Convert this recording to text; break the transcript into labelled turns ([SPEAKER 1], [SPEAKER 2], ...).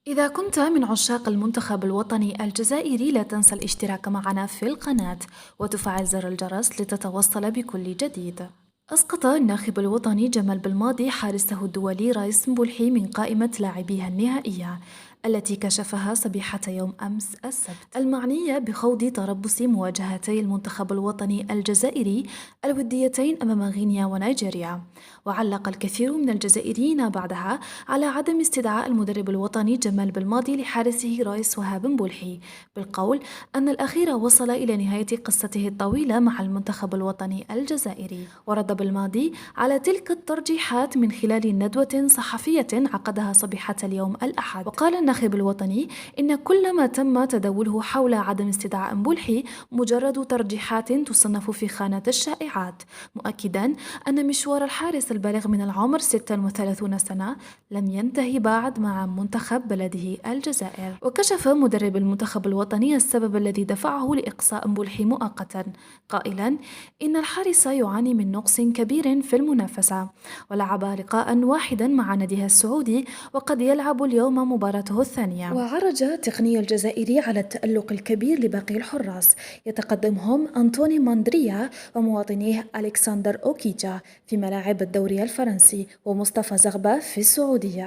[SPEAKER 1] إذا كنت من عشاق المنتخب الوطني الجزائري لا تنسى الاشتراك معنا في القناة وتفعل زر الجرس لتتوصل بكل جديد. أسقط الناخب الوطني جمال بالماضي حارسه الدولي رايس مبولحي من قائمة لاعبيها النهائية التي كشفها صبيحة يوم أمس السبت، المعنية بخوض تربص مواجهتي المنتخب الوطني الجزائري الوديتين أمام غينيا ونيجيريا. وعلق الكثير من الجزائريين بعدها على عدم استدعاء المدرب الوطني جمال بالماضي لحارسه رايس وهاب مبولحي بالقول أن الأخير وصل إلى نهاية قصته الطويلة مع المنتخب الوطني الجزائري. ورد بالماضي على تلك الترجيحات من خلال ندوة صحفية عقدها صبيحة اليوم الأحد، وقال الناخب الوطني إن كل ما تم تداوله حول عدم استدعاء مبولحي مجرد ترجيحات تصنف في خانة الشائعات، مؤكدا أن مشوار الحارس البالغ من العمر 36 سنة لم ينتهي بعد مع منتخب بلده الجزائر. وكشف مدرب المنتخب الوطني السبب الذي دفعه لإقصاء مبولحي مؤقتا، قائلا إن الحارس يعاني من نقص كبير في المنافسة، ولعب لقاء واحدا مع ناديها السعودي وقد يلعب اليوم مباراته الثانية. وعرج التقني الجزائري على التألق الكبير لباقي الحراس يتقدمهم أنطوني ماندريا ومواطنيه ألكسندر أوكيجا في ملاعب الدوري الفرنسي ومصطفى زغبة في السعودية.